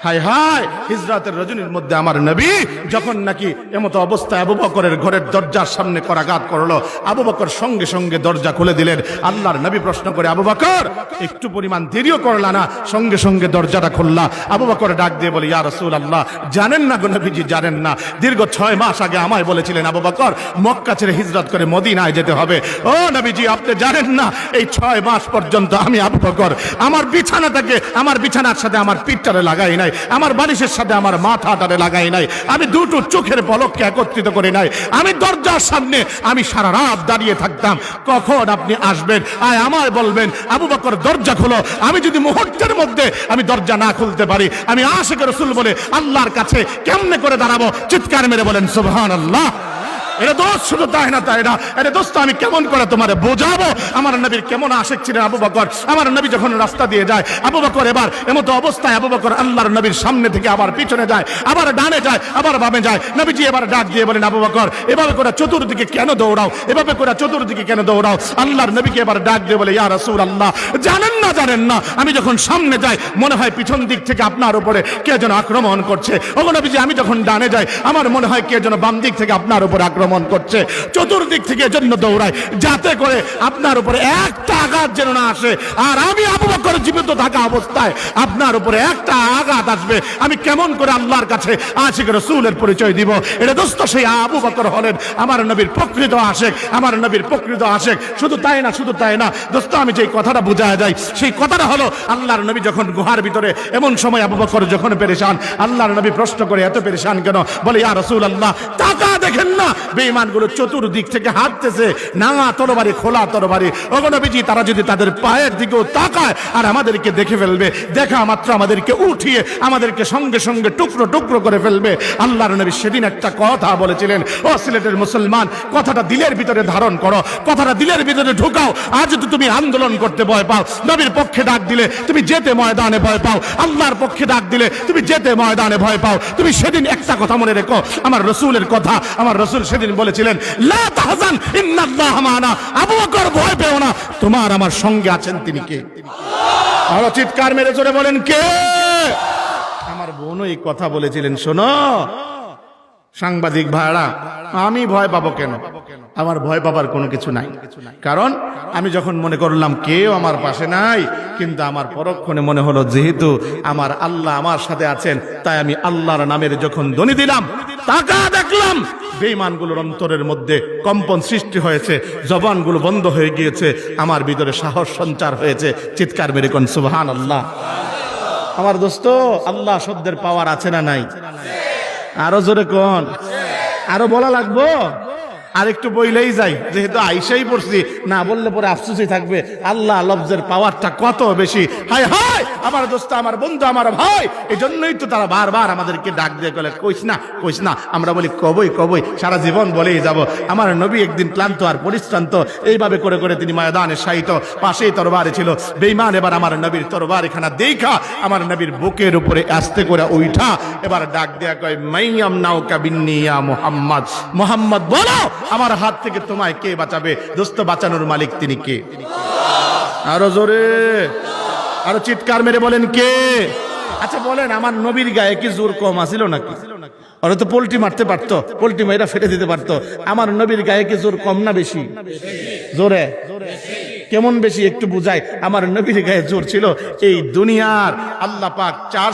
হায় হায়, হিজরাতের রজনীর মধ্যে আমার নবী যখন নাকি এমতো অবস্থায় আবু বকরের ঘরের দরজার সামনে করাঘাত করলো, আবু বকর সঙ্গে সঙ্গে দরজা খুলে দিলেন। আল্লাহর নবী প্রশ্ন করে, আবু বকর একটু পরিমাণ দেরিও করলা না, সঙ্গে সঙ্গে দরজাটা খুললা? আবু বকর ডাক দিয়ে বলে, ইয়া রাসূলুল্লাহ, জানেন না গো নবীজি, জানেন না, দীর্ঘ 6 মাস আগে আমায় বলেছিলেন আবু বকর মক্কা ছেড়ে হিজরত করে মদিনায় যেতে হবে। ও নবীজি, আপনি জানেন না এই 6 মাস পর্যন্ত আমি আবু বকর আমার বিছানাটাকে, আমার বিছানার সাথে আমার পিঠটারে লাগাই নাই, আমার বালিশের সাথে আমার মাথাটারে লাগাই নাই, আমি দুটো চোখের পলককে একত্রিত করি নাই। আমি দরজার সামনে আমি সারা রাত দাঁড়িয়ে থাকতাম, কখন আপনি আসবেন আর আমায় বলবেন আবু বকর দরজা খোলো। আমি যদি মুহূর্তের মধ্যে আমি দরজা না খুলতে পারি, আমি আশিক রাসূল বলে আল্লাহর কাছে কেমনে করে দাঁড়াবো? চিৎকার মেরে বলেন সুবহানাল্লাহ। এটা দোস্ত শুধু তাই না, তাই না, এটা দোস্ত আমি কেমন করে তোমারে বোঝাবো আমার নবীর কেমন আশিক ছিলেন আবু বকর। আমার নবী যখন রাস্তা দিয়ে যায়, আবু বকর এবার এমতো অবস্থায় আবু বকর আল্লাহর নবীর সামনে থেকে আবার পিছনে যায়, আবার ডানে যায়, আবার বামে যায়। নবীজি এবার ডাক দিয়ে বলেন, আবু বকর এভাবে করে চতুর্দিকে কেন দৌড়াও? এভাবে করে চতুর্দিকে কেন দৌড়াও? আল্লাহর নবীকে এবার ডাক দিয়ে বলে, ইয়া রাসূলুল্লাহ, জানেন না, জানেন না, আমি যখন সামনে যাই মনে হয় পিছন দিক থেকে আপনার উপরে কে যেন আক্রমণ করছে। ওগো নবীজি, আমি যখন ডানে যাই আমার মনে হয় কে যেন বাম দিক থেকে আপনার উপরে আক্রমণ করছে। চতুর্দিক থেকে জন্য দৌড়ায় যাতে করে আপনার উপরে একটা আঘাত যেন না আসে। আর আমি আবু বকর জীবিত থাকা অবস্থায় আপনার উপরে একটা আঘাত আসবে, আমি কেমন করে আল্লাহর কাছে আশিক রাসূলের পরিচয় দিব? এটা দোস্ত সেই আবু বকর হলেন আমার নবীর প্রকৃত আশিক, আমার নবীর প্রকৃত আশিক। শুধু তাই না, শুধু তাই না দোস্ত, আমি যে কথাটা বোঝায় যাই সেই কথাটা হলো, আল্লাহর নবী যখন গুহার ভিতরে, এমন সময় আবু বকর যখন পেরেশান, আল্লাহর নবী প্রশ্ন করে, এত পেরেশান কেন? বলে, ইয়া রাসূলুল্লাহ, টাকা দেখেন না বেঈমানগুলো চতুর্দিক থেকে হাঁটতেছে, নাঙা তরবারি, খোলা তরবারি। ওগো নবীজি, তারা যদি তাদের পায়ের দিকেও তাকায় আর আমাদেরকে দেখে ফেলবে, দেখা মাত্র আমাদেরকে উঠিয়ে আমাদেরকে সঙ্গে সঙ্গে টুকরো টুকরো করে ফেলবে। আল্লাহর নবী সেদিন একটা কথা বলেছিলেন, ও সিলেটের মুসলমান, কথাটা দিলের ভিতরে ধারণ করো, কথাটা দিলের ভিতরে ঢুকাও। আজ তো তুমি আন্দোলন করতে ভয় পাও, নবীর পক্ষে ডাক দিলে তুমি যেতে ময়দানে ভয় পাও, আল্লাহর পক্ষে ডাক দিলে তুমি যেতে ময়দানে ভয় পাও। তুমি সেদিন একটা কথা মনে রেখো, আমার রাসূলের কথা, আমার রাসূল সেদিন বলেছিলেন, লা তাহজান ইন্নাল্লাহ মা'ানা, আবু বকর ভয় পেও না, তোমার আমার সঙ্গে আছেন তিনি কে? আর চিৎকার মেরে জোরে বলেন কে? আমার বোনও এই কথা বলেছিলেন। শোনো সাংবাদিক ভাইরা, আমি ভয় পাবো কেন? আমার ভয় পাবার কোনো কিছু নাই, কারণ আমি যখন মনে করলাম কেউ আমার পাশে নাই, কিন্তু আমার পরক্ষণে মনে হলো যেহেতু আমার আল্লাহ আমার সাথে আছেন, তাই আমি আল্লাহর নামের যখন ধ্বনি দিলাম, তাকা দেখলাম বেঈমানগুলোর অন্তরের মধ্যে কম্পন সৃষ্টি হয়েছে, জবানগুলো বন্ধ হয়ে গিয়েছে, আমার ভিতরে সাহস সঞ্চার হয়েছে। চিৎকার মেরে কোন সুবহানাল্লাহ। আমার দোস্ত, আল্লাহ শব্দের পাওয়ার আছে না নাই? আরো জোরে কোন, আরো বলা লাগবো? আর একটু বইলেই যাই, যেহেতু আইসাই পড়ছি, না বললে পরে আফসোসই থাকবে। আল্লাহ লফজের পাওয়ারটা কত বেশি! হায় হায় আমার দোস্ত, আমার বন্ধু, আমার ভাই, এই জন্যই তো তারা বারবার আমাদেরকে ডাক দিয়ে বলে, কইস না, কইস না। আমরা বলি কবই, কবই, সারা জীবন বলেই যাব। আমার নবী একদিন ক্লান্ত আর পরিশ্রান্ত, এইভাবে করে করে তিনি ময়দানে শায়িত, পাশেই তরবারি ছিল। বেঈমান এবার আমার নবীর তরবারিখানা দেখা আমার নবীর বুকের উপরে আস্তে করে উঠা এবার ডাক দেয়া কয়, মাইয়াম নাউকা বিন্নি ইয়া মুহাম্মদ, মুহাম্মদ বলো আমার হাত থেকে তোমায় কে বাঁচাবে? দোস্ত, বাঁচানোর মালিক তিনি কে? আরো জোরে, আরো চিৎকার মেরে বলেন কে? আচ্ছা বলেন, আমার নবীর গায়ে কি জোর কম আছিল নাকি? ওরা তো পোল্ট্রি মারতে পারতো, পোল্ট্রি মেয়েরা ফেটে দিতে পারতো। আমার নবীর গায়ে কি জোর কম না বেশি? জোরে কেমন বেশি একটু বুঝাই। আমার নবীর গায়ে জোর ছিল এই দুনিয়ার আল্লাহ পাক 4